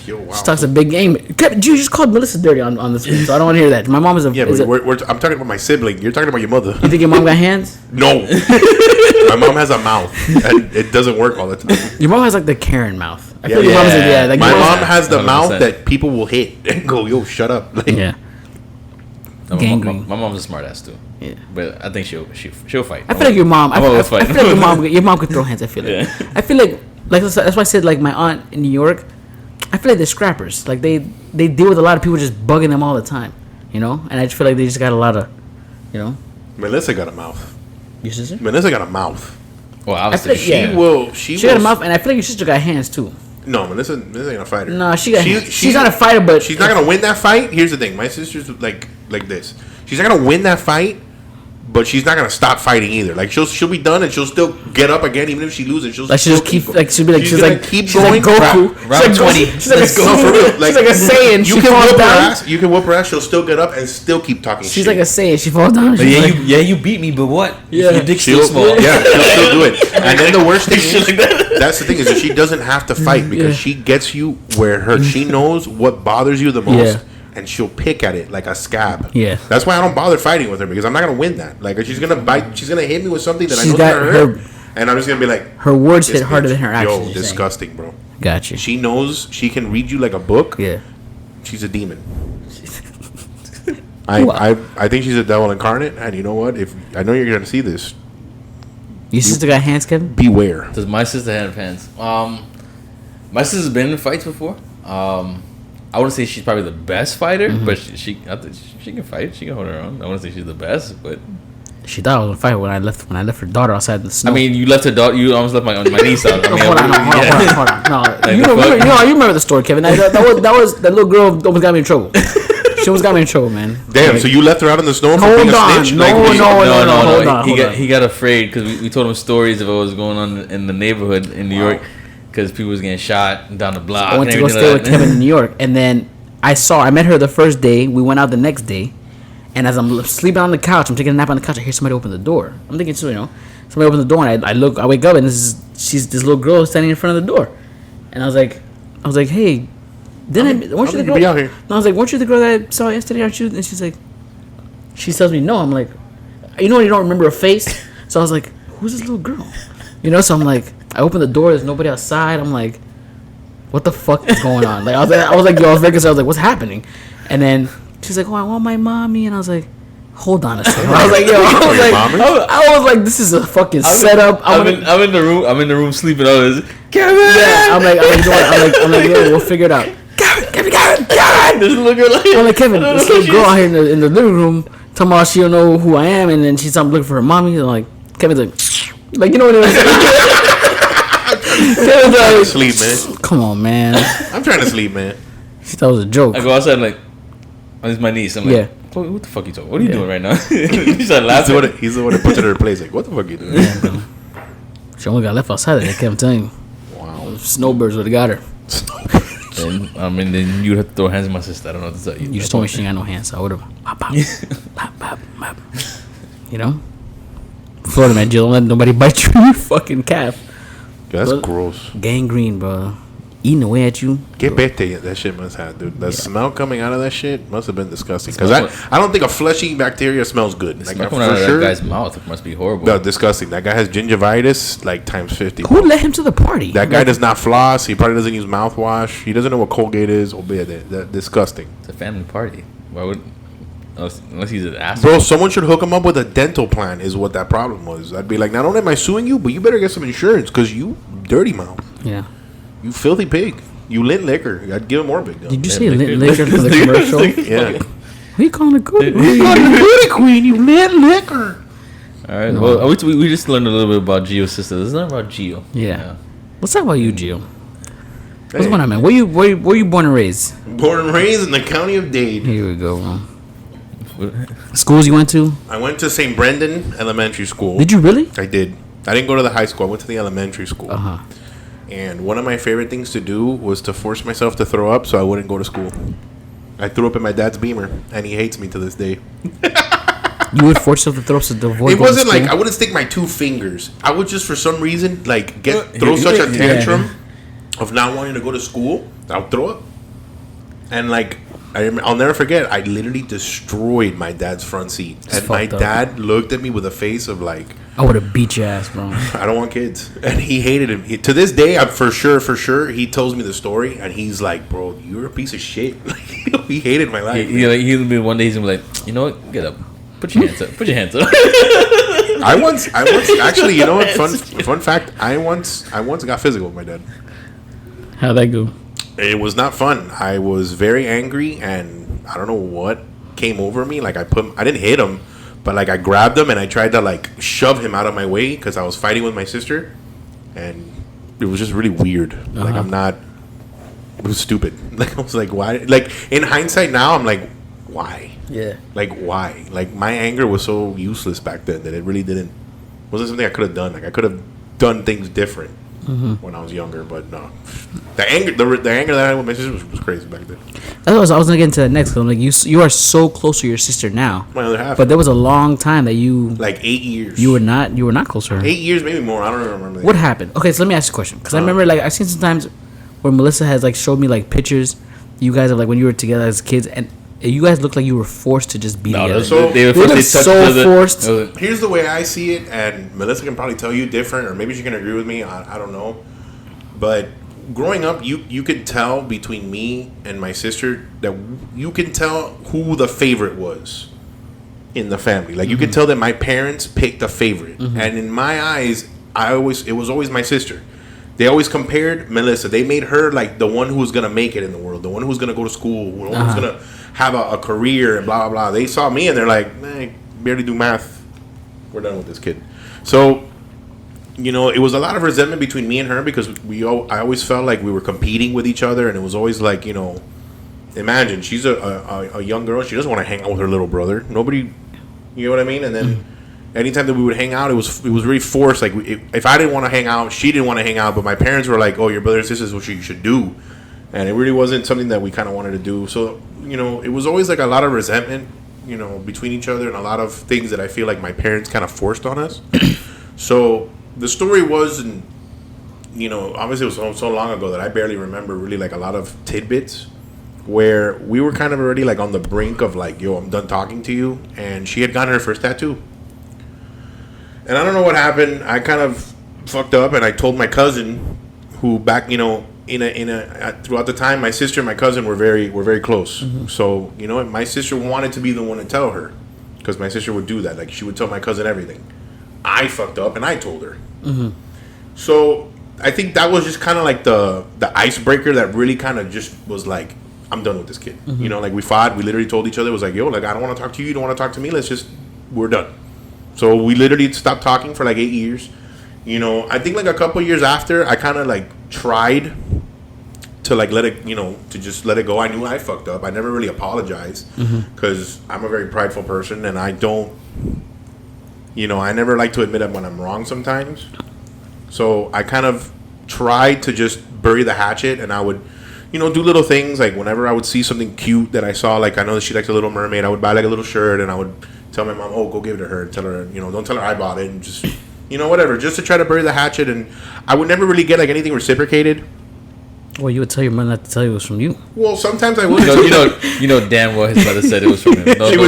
Yo, wow. She talks a big game. You just called Melissa dirty on the screen, so I don't want to hear that. My mom is a. Yeah, is but a I'm talking about my sibling. You're talking about your mother. you think your mom got hands? No. My mom has a mouth. And it doesn't work all the time. Your mom has like the Karen mouth. I Yeah, feel your mom's like, yeah. like My your mom mom's- has the 100%. mouth that people will hit and go, yo, shut up. Like, Yeah. No, Gangrene. my mom's a smart ass too. Yeah. But I think she'll fight. I feel like your mom. I I'm feel always like fighting. your mom could throw hands. I feel like. Yeah. I feel like that's why I said like my aunt in New York. I feel like they're scrappers. Like they deal with a lot of people just bugging them all the time, you know. And I just feel like they just got a lot of, you know. Melissa got a mouth. Your sister? Melissa got a mouth. Well, I obviously, feel like, She yeah. will. She got a mouth, and I feel like your sister got hands too. No, man, this ain't a fighter. No, she's not a fighter, but she's not gonna win that fight. Here's the thing: my sister's like this. She's not gonna win that fight, but she's not gonna stop fighting either. Like she'll be done and she'll still get up again, even if she loses. She'll like she just keep like she'll be like she's she's gonna like keep she's like going. Goku. Round She's like 20. She's like Let's a, go. No, for real. she's like a Saiyan. You She can falls whoop her down. ass. You can whoop her ass. She'll still get up and still keep talking. She's shit. like a Saiyan. She falls down. But She's yeah, like, you beat me, but what? Yeah. Your dick's She'll, still small. yeah, she'll still do it. And then the worst thing Shit like is, that's the thing is that she doesn't have to fight because Yeah. she gets you where she knows what bothers you the most. Yeah. And she'll pick at it like a scab. Yeah. That's why I don't bother fighting with her because I'm not gonna win that. Like she's gonna bite. She's gonna hit me with something that I She's know is got gonna hurt, and I'm just gonna be like, her words this hit harder bitch, than her actions. Yo, you're saying. disgusting, bro. Gotcha. She knows she can read you like a book. Yeah. She's a demon. I think she's a devil incarnate, and you know what? If I know you're gonna see this, Your sister got hands, Kevin? beware. Does my sister have hands? My sister's been in fights before. I wouldn't say she's probably the best fighter, but she can fight. She can hold her own. I wouldn't say she's the best, but She thought I was gonna fight when I left her daughter outside in the snow. I mean, you left her daughter. You almost left my niece out. I mean, hold on. No, Like you the fuck? remember the story, Kevin. That was that little girl almost got me in trouble. She almost got me in trouble, man. Damn, so you left her out in the snow for Hold being a on, snitch? no, Like, no, hold on, He hold got on. he got afraid because we told him stories of what was going on in the neighborhood in New York because people was getting shot down the block. I went and to go everything stay like with that. Kevin in New York, and then I met her the first day. We went out the next day, and as I'm sleeping on the couch, I'm taking a nap on the couch. I hear somebody open the door. I'm thinking, so somebody opened the door, and I wake up, and she's this little girl standing in front of the door, and I was like, hey, weren't you the girl? be out here. And I was like, weren't you the girl that I saw yesterday? Aren't you? And she's like, she tells me no. I'm like, you know when you don't remember a face, so I was like, who's this little girl? So I'm like, I open the door. There's nobody outside. I'm like, what the fuck is going on? Like I was like, yo, I was very concerned. I was like, what's happening? And then she's like, oh, I want my mommy. And I was like, hold on a second. I was like, yo, I was like, this is a fucking setup. I'm in the room. I'm in the room sleeping. I was Kevin. Yeah, I'm like, yo, we'll figure it out. Kevin. This little girl. I'm like, Kevin, this little girl out here in the living room talking about she don't know who I am, and then she's looking for her mommy. And like, Kevin's like, you know what it is? Kevin's like, sleep, man. come on, man. I'm trying to sleep, man. She thought it was a joke. I go outside like, oh, this is my niece. I'm like, Yeah. what the fuck you talking? What are you doing right now? She started laughing. He's the one that puts it in her place. Like, what the fuck you doing? Yeah, bro. She only got left outside there, Kevin, telling you. Wow. Snowbirds would have got her. And then you'd have to throw hands at my sister. I don't know what to tell you. You just told me she ain't got no hands, so I would have. Pop, pop, pop, pop, pop. Florida man, Jill, don't let nobody bite you, you fucking calf. That's Bro. gross. Gangrene, bro. Eating away at you. Get bete that shit must have, dude. The smell coming out of that shit must have been disgusting. Because Smells I don't think a fleshy bacteria smells good. It's Like, not for coming out of that sure. guy's mouth. It must be horrible. No, disgusting. That guy has gingivitis, like times 50. Who let him to the party? That guy does not floss. He probably doesn't use mouthwash. He doesn't know what Colgate is. Oh, yeah, that disgusting. It's a family party. Why would unless he's an asshole? Bro, someone should hook him up with a dental plan. Is what that problem was. I'd be like, not only am I suing you, but you better get some insurance because you dirty mouth. Yeah. You filthy pig. You lint liquor. I'd give him more big. Did you Yeah, say liquor- liquor for the commercial? Yeah. Who you calling a good? Booty queen, you lint liquor. All right. Well, we just learned a little bit about Gio's sister. This is not about Gio. Yeah. Let's talk about you, Gio. What's Hey. going on, man? Where you born and raised? Born and raised in the county of Dade. Here we go, bro. Schools you went to? I went to St. Brendan Elementary School. Did you really? I did. I didn't go to the high school. I went to the elementary school. Uh-huh. And one of my favorite things to do was to force myself to throw up so I wouldn't go to school. I threw up in my dad's Beamer, and he hates me to this day. You would force yourself to throw up to avoid It going to wasn't like I school? wouldn't stick my 2 fingers. I would just, for some reason, like throw Yeah. such a Yeah. tantrum of not wanting to go to school. I'll throw up, and like I'll never forget. I literally destroyed my dad's front seat, and my fucked up. dad looked at me with a face of like, I would have beat your ass, bro. I don't want kids. And he hated him. To this day, I'm for sure, he tells me the story, and he's like, bro, you're a piece of shit. He hated my life. He'll be one day. He's gonna be like, you know what? Get up. Put your hands up. Put your hands up. I once, actually, you know what? Fun fact. I once got physical with my dad. How'd that go? It was not fun. I was very angry, and I don't know what came over me. Like I didn't hit him, But like I grabbed him and I tried to like shove him out of my way because I was fighting with my sister, and it was just really weird. Like I'm not. It was stupid. Like I was like, why? Like in hindsight now, I'm like, why? Yeah. Like why? Like my anger was so useless back then that it really wasn't something I could have done. Like I could have done things different when I was younger, but no. The anger that I had with my sister was crazy back then. That's what I was gonna get into that next. Cause I'm like, you are so close to your sister now. My other half. But there was a long time that you like 8 years. You were not close to her. 8 years, maybe more. I don't remember. What happened? Okay, so let me ask you a question. Because I remember, like, I've seen sometimes where Melissa has like showed me like pictures. You guys are like when you were together as kids, and you guys looked like you were forced to just be together. So they looked so forced. Here's the way I see it, and Melissa can probably tell you different, or maybe she can agree with me. I don't know. But growing up, you could tell between me and my sister that you can tell who the favorite was in the family. Like you could tell that my parents picked a favorite, and in my eyes, it was always my sister. They always compared Melissa. They made her like the one who was gonna make it in the world, the one who was gonna go to school, the one who was gonna have a career, and blah blah blah. They saw me and they're like, man, barely do math. We're done with this kid. So, you know, it was a lot of resentment between me and her because I always felt like we were competing with each other, and it was always like, you know, imagine she's a young girl, she doesn't want to hang out with her little brother. Nobody, you know what I mean? And then. Anytime that we would hang out, it was really forced. Like if I didn't want to hang out, she didn't want to hang out. But my parents were like, "Oh, your brother and sister is what you should do," and it really wasn't something that we kind of wanted to do. So you know, it was always like a lot of resentment, you know, between each other, and a lot of things that I feel like my parents kind of forced on us. So the story was, and you know, obviously it was so long ago that I barely remember really like a lot of tidbits. Where we were kind of already like on the brink of like, yo, I'm done talking to you, and she had gotten her first tattoo. And I don't know what happened. I kind of fucked up, and I told my cousin, who back, you know, throughout the time, my sister and my cousin were very close. So you know, my sister wanted to be the one to tell her, because my sister would do that. Like she would tell my cousin everything. I fucked up, and I told her. So I think that was just kind of like the icebreaker that really kind of just was like, I'm done with this kid. You know, like we fought. We literally told each other, it was like, yo, like I don't want to talk to you. You don't want to talk to me. We're done. So we literally stopped talking for like 8 years. You know, I think like a couple years after, I kind of like tried to like let it, you know, to just let it go. I knew I fucked up. I never really apologized because I'm a very prideful person, and I don't, you know, I never like to admit it when I'm wrong sometimes. So I kind of tried to just bury the hatchet, and I would, you know, do little things like whenever I would see something cute that I saw, like I know that she likes a Little Mermaid, I would buy like a little shirt, and I would tell my mom, oh, go give it to her, and tell her, you know, don't tell her I bought it, and just, you know, whatever, just to try to bury the hatchet. And I would never really get like anything reciprocated. Well, you would tell your mother not to tell you it was from you. Well, sometimes I would. You know damn well his mother said it was from him.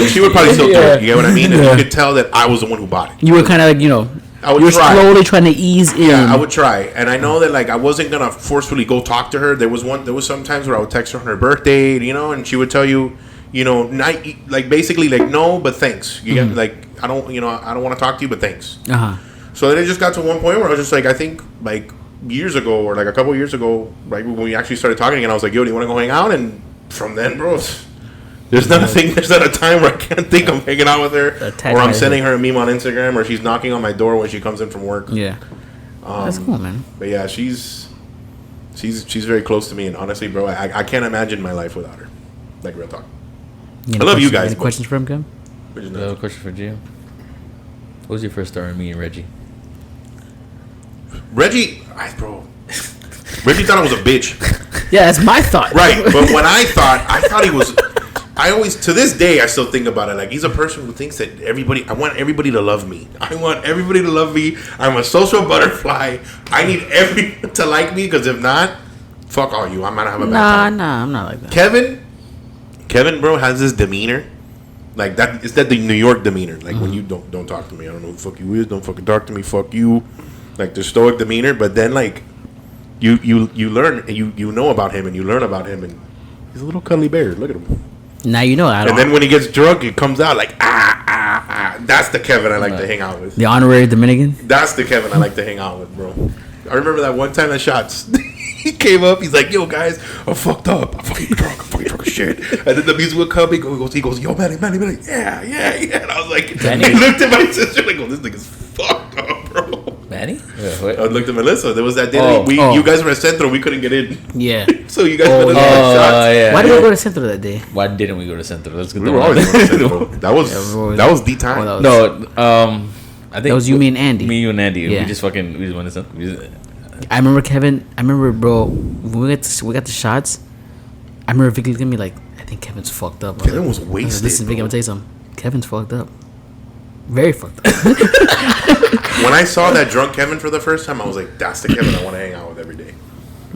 She would probably still do it. You get what I mean? And you could tell that I was the one who bought it. You were kind of like, you know, you were slowly trying to ease in. Yeah, I would try, and I know that like I wasn't gonna forcefully go talk to her. There was some times where I would text her on her birthday, you know, and she would tell you, you know, not like basically like no, but thanks. You get like I don't want to talk to you, but thanks. So then it just got to one point where I was just like, I think like years ago or like a couple years ago, like when we actually started talking again, I was like, yo, do you want to go hang out? And from then, bro, there's not a time where I can't think I'm hanging out with her, or I'm sending her a meme on Instagram, or she's knocking on my door when she comes in from work. Yeah, that's cool, man. But yeah, she's very close to me, and honestly, bro, I can't imagine my life without her. Like real talk. I love you guys. Any questions for him, Kim? I have a question for Gio. What was your first start with me and Reggie? Reggie thought I was a bitch. Yeah, that's my thought. Right, but when I thought he was. I always, to this day, I still think about it. Like, he's a person who thinks that I want everybody to love me. I want everybody to love me. I'm a social butterfly. I need everyone to like me, because if not, fuck all you. I'm going to have a bad time. Nah, I'm not like that. Kevin, bro, has this demeanor. Like, that is that the New York demeanor. Like, when you don't talk to me. I don't know who the fuck you is. Don't fucking talk to me. Fuck you. Like, the stoic demeanor. But then, like, you learn, and you know about him, and you learn about him, and he's a little cuddly bear. Look at him. Now you know. And then when he gets drunk, it comes out like That's the Kevin I like to hang out with. The honorary Dominican. That's the Kevin I like to hang out with, bro. I remember that one time at Shots, he came up. He's like, "Yo, guys, I'm fucked up. I'm fucking drunk as shit." And then the music would come. He goes, "Yo, Manny, yeah." And I was like, Manny? I looked at my sister like, oh, this nigga's fucked up, bro. Manny? Yeah, what? I looked at Melissa. There was that day Oh. Oh. you guys were at Centro. We couldn't get in. Yeah. So you guys Oh, went yeah. shots. yeah. Why did we go to Centro that day? Why didn't we go to Centro? Let's get We the were one. always going to Centro. That was Yeah, we were always- that was the time. Oh, that No, I think That was you, me, and Andy. Me, you, and Andy. Yeah. We just went to Centro. I remember Kevin. I remember, bro. When we got the shots. I remember Vicky looking at me like, I think Kevin's fucked up. I Kevin was like, wasted, Listen, Vicky, bro. I'm gonna tell you something. Kevin's fucked up. Very fucked up. When I saw that drunk Kevin for the first time, I was like, that's the Kevin I want to hang out with every day.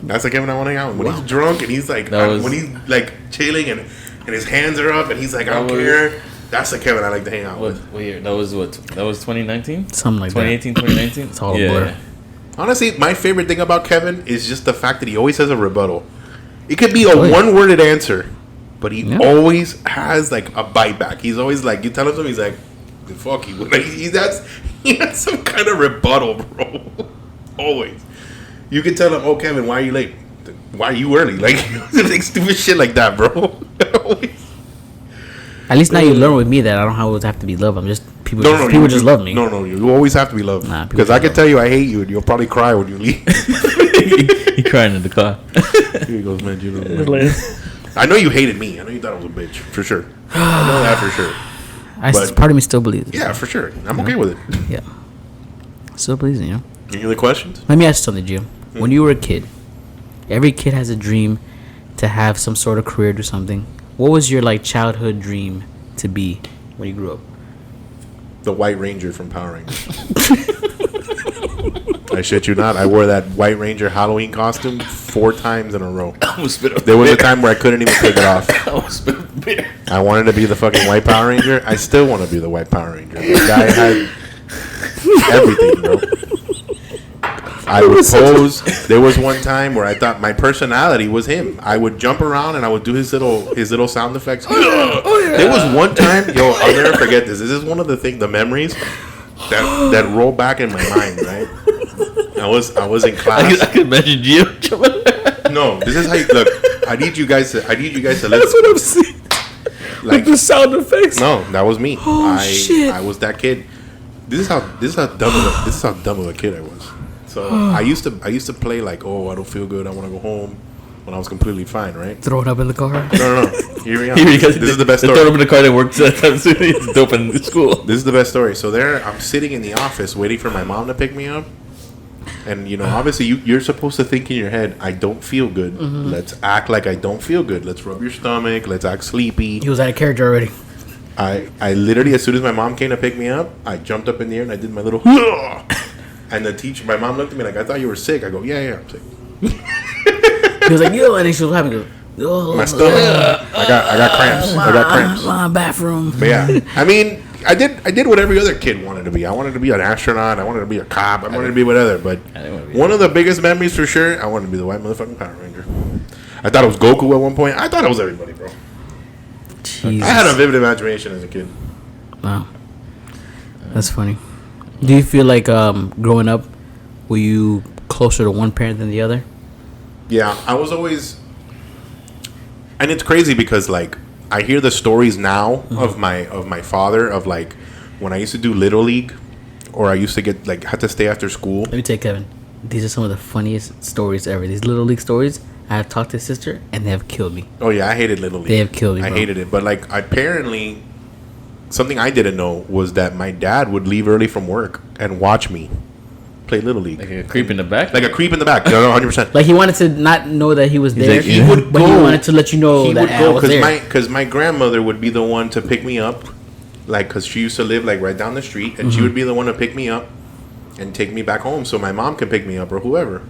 That's the Kevin I want to hang out with. When he's drunk and he's like, when he's like chilling and his hands are up and he's like, I don't care. That's the Kevin I like to hang out with. What year? That was 2019? Something like that. 2018, 2019? It's all a blur. Honestly, my favorite thing about Kevin is just the fact that he always has a rebuttal. It could be a Oh, yeah. one-worded answer, but he Yeah. always has like a bite back. He's always like, you tell him something, he's like, fuck you. Like, he has some kind of rebuttal, bro. Always. You can tell him, oh, Kevin, why are you late? Why are you early? Like, like stupid shit like that, bro. Always. At least now you learn with me that I don't always have to be loved. I'm just people. No, People you just love me. No, you always have to be loved. Nah, people Because I just can love tell you I hate you and you'll probably cry when you leave. He crying in the car. Here he goes, man. You know, I know you hated me. I know you thought I was a bitch, for sure. I know that for sure. But- Part of me still believes it. Yeah, for sure. I'm okay with it. Yeah. Still believes it, you know. Any other questions? Let me ask you something, Jim. When you were a kid, every kid has a dream to have some sort of career, do something. What was your like childhood dream to be when you grew up? The White Ranger from Power Rangers. I shit you not. I wore that White Ranger Halloween costume 4 times in a row. I almost spit up There was a time where I couldn't even take it off. I almost spit up beer. I wanted to be the fucking White Power Ranger. I still want to be the White Power Ranger. The guy had everything, bro. I would pose. There was one time where I thought my personality was him. I would jump around and I would do his little sound effects. There was one time, yo, I'll never forget this. This is one of the memories that roll back in my mind. Right, I was in class. I can imagine you jumping. No, this is how you look. I need you guys to listen. That's what I'm saying. Like, the sound effects. no, that was me. Oh, shit. I was that kid. This is how dumb of a kid I was. So I used to play like, oh, I don't feel good, I want to go home, when I was completely fine, right? Throwing up in the car. No. Here we are. Because This is the best They throw story. him in the car that works that time soon. It's dope in school. This is the best story. So there, I'm sitting in the office waiting for my mom to pick me up. And, you know, obviously you're supposed to think in your head, I don't feel good. Let's act like I don't feel good. Let's rub your stomach. Let's act sleepy. He was out of character already. I literally, as soon as my mom came to pick me up, I jumped up in the air and I did my little and the teacher, my mom looked at me like, I thought you were sick. I go, yeah, I'm sick. He was like, yo, and then she was having My stomach, I got cramps. I got cramps. bathroom. But yeah, I mean, I did what every other kid wanted to be. I wanted to be an astronaut. I wanted to be a cop. I wanted to be whatever. But didn't want to be one of the biggest memories for sure, I wanted to be the white motherfucking Power Ranger. I thought it was Goku at one point. I thought it was everybody, bro. Jesus. I had a vivid imagination as a kid. Wow. That's funny. Do you feel like growing up, were you closer to one parent than the other? Yeah, I was always, and it's crazy because like I hear the stories now of my father of like when I used to do Little League, or I used to get like had to stay after school. Let me tell you, Kevin. These are some of the funniest stories ever. These Little League stories. I have talked to his sister, and they have killed me. Oh yeah, I hated Little League. They have killed me, I bro. hated it, but like apparently, something I didn't know was that my dad would leave early from work and watch me play Little League, Like a creep in the back. like a creep in the back. No, 100%. Like he wanted to not know that he was there. like, He would but go. he wanted to let you know He that would I go was there. because my grandmother would be the one to pick me up, like because she used to live like right down the street, and she would be the one to pick me up and take me back home so my mom can pick me up or whoever.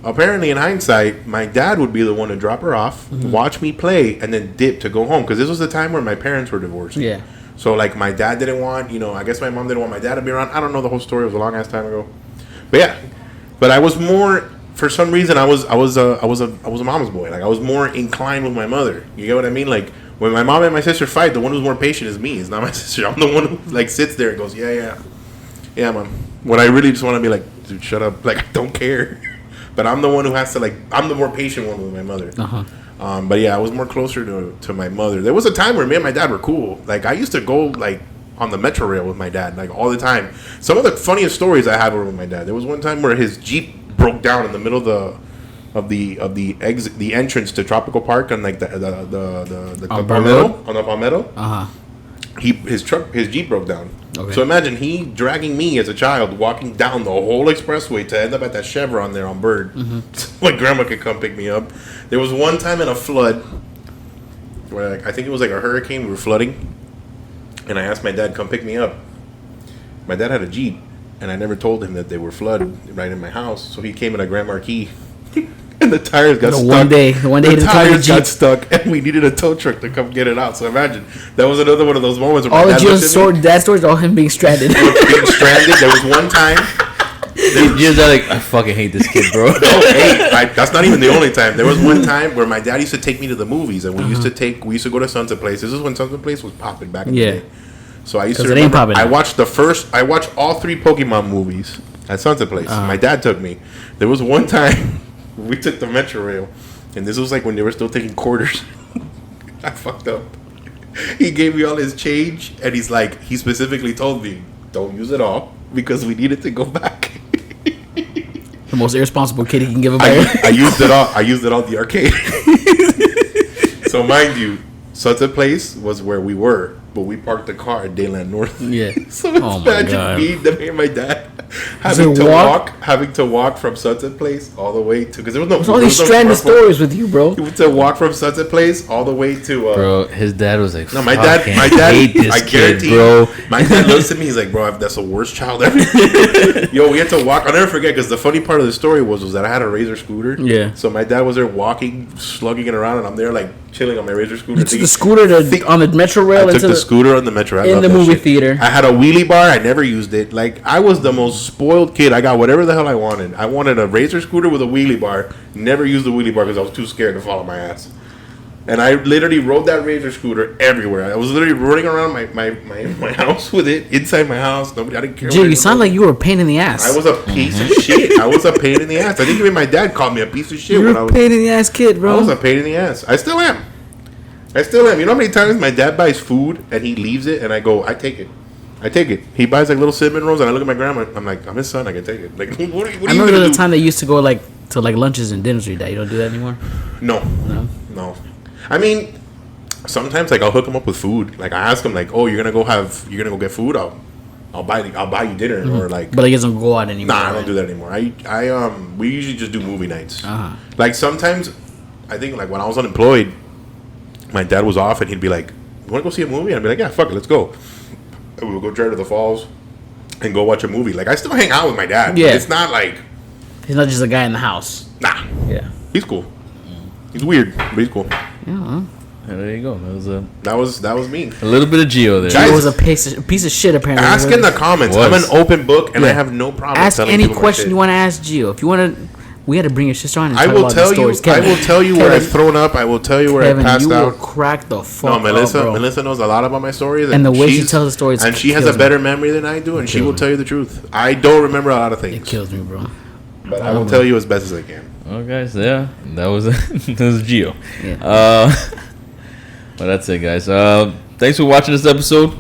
Apparently, in hindsight, my dad would be the one to drop her off, watch me play, and then dip to go home because this was the time where my parents were divorced. Yeah. So like my dad didn't want, I guess my mom didn't want my dad to be around. I don't know the whole story. It was a long ass time ago. But yeah, but I was more, for some reason I was a mama's boy. Like I was more inclined with my mother. You get what I mean? Like when my mom and my sister fight, the one who's more patient is me. It's not my sister. I'm the one who like sits there and goes, yeah, mom. When I really just want to be like, dude, shut up. Like I don't care. But I'm the one who has to I'm the more patient one with my mother. Uh-huh. But yeah, I was more closer to my mother. There was a time where me and my dad were cool. Like I used to go like on the Metro rail with my dad, like all the time. Some of the funniest stories I have were with my dad. There was one time where his Jeep broke down in the middle of the exit, the entrance to Tropical Park, on like the Palmetto, on the Palmetto. His Jeep broke down. Okay. So imagine he dragging me as a child walking down the whole expressway to end up at that Chevron there on Bird. So my grandma could come pick me up. There was one time in a flood where I think it was like a hurricane. We were flooding, and I asked my dad to come pick me up. My dad had a Jeep, and I never told him that they were flooded right in my house. So he came in a Grand Marquis. And the tires got stuck. One day the tires got stuck, and we needed a tow truck to come get it out. So imagine, that was another one of those moments where all my dad stories are all him being stranded. Being stranded. There was one time. You're like, I fucking hate this kid, bro. That's not even the only time. There was one time where my dad used to take me to the movies, and we used to go to Sunset Place. This is when Sunset Place was popping back in the day. So I used to remember. I watched all 3 Pokemon movies at Sunset Place. My dad took me. There was one time. We took the Metro rail, and this was like when they were still taking quarters. I fucked up. He gave me all his change, and he specifically told me, don't use it all, because we needed to go back. The most irresponsible kid he can give away. I used it all. I used it all at the arcade. So mind you, Sunset Place was where we were, but we parked the car at Dayland North. Yeah. So imagine me and my dad having to walk from Sunset Place all the way to, because there was no. There's all these stranded stories with you, bro. To walk from Sunset Place all the way to. Bro, his dad was like, no, my dad. Hate this I guarantee, bro. My dad looks at me. He's like, bro, that's the worst child ever. Yo, we had to walk. I'll never forget, because the funny part of the story was that I had a Razor scooter. Yeah. So my dad was there walking, slugging it around, and I'm there like chilling on my Razor scooter. You took the scooter on the Metro rail. I took the scooter on the Metro rail in the movie theater. I had a wheelie bar. I never used it. Like, I was the most spoiled kid. I got whatever the hell I wanted. I wanted a Razor scooter with a wheelie bar. Never used the wheelie bar because I was too scared to fall on my ass. And I literally rode that Razor scooter everywhere. I was literally running around my house with it, inside my house. I didn't care. Jay, you sound like you were a pain in the ass. I was a piece of shit. I was a pain in the ass. I think even my dad called me a piece of shit. You were a pain in the ass kid, bro. I was a pain in the ass. I still am. You know how many times my dad buys food and he leaves it, and I go, I take it. He buys like little cinnamon rolls, and I look at my grandma. I'm like, I'm his son. I can take it. Like, what are you? I remember the time they used to go to lunches and dinners with that. You don't do that anymore? No. I mean, sometimes I'll hook him up with food. Like, I ask him oh, you're gonna go get food. I'll buy you dinner, or But he doesn't go out anymore. Nah, I don't do that anymore. We usually just do movie nights. Like, sometimes I think when I was unemployed, my dad was off, and he'd be like, "You want to go see a movie?" And I'd be like, "Yeah, fuck it, let's go." And we would go drive to the falls and go watch a movie. Like, I still hang out with my dad. Yeah, it's not like he's not just a guy in the house. Nah. Yeah, he's cool. He's weird, but he's cool. Yeah. There you go. That was me. A little bit of Gio there. Gio was a piece of shit, apparently. Ask in the comments. I'm an open book, and I have no problem. Ask any question you want to ask Gio. If you want to. We had to bring your sister on and talk about the stories. I will tell you where I've thrown up. I will tell you where I passed out. You will crack the fuck Melissa, up, bro. Melissa knows a lot about my stories. And the way she tells the stories. And she has a better memory than I do, and she will tell you the truth. I don't remember a lot of things. It kills me, bro. But I will tell you as best as I can. Okay, so yeah, that was Gio. Yeah. Well, that's it, guys. Thanks for watching this episode.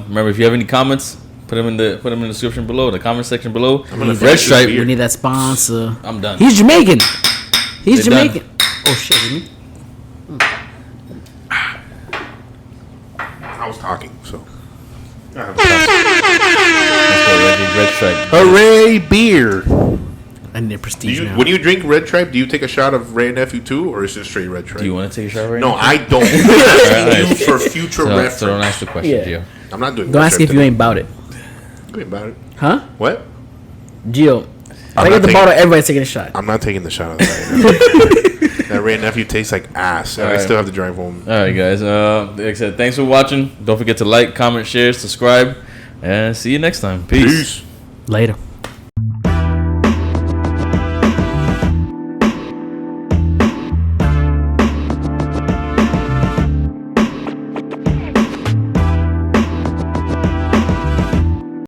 Remember, if you have any comments, put them in the description below, the comment section below. Red Stripe. We need that sponsor. I'm done. He's Jamaican. He's Jamaican. Done. Oh shit! Isn't he? I was talking, so. Red Stripe. Hooray, beer. And their prestige now. When you drink Red Stripe, do you take a shot of Ray and Nephew too, or is it straight Red Stripe? Do you want to take a shot right now? No, I don't. I'm asking you for future reference. So don't ask the question, Gio. I'm not doing. Don't ask if you ain't about it. You ain't about it. Huh? What? Gio, if I get the bottle, everybody's taking a shot. I'm not taking the shot of that. That Ray and Nephew tastes like ass, and I still have to drive home. All right, guys. Like I said, thanks for watching. Don't forget to like, comment, share, subscribe, and see you next time. Peace. Later.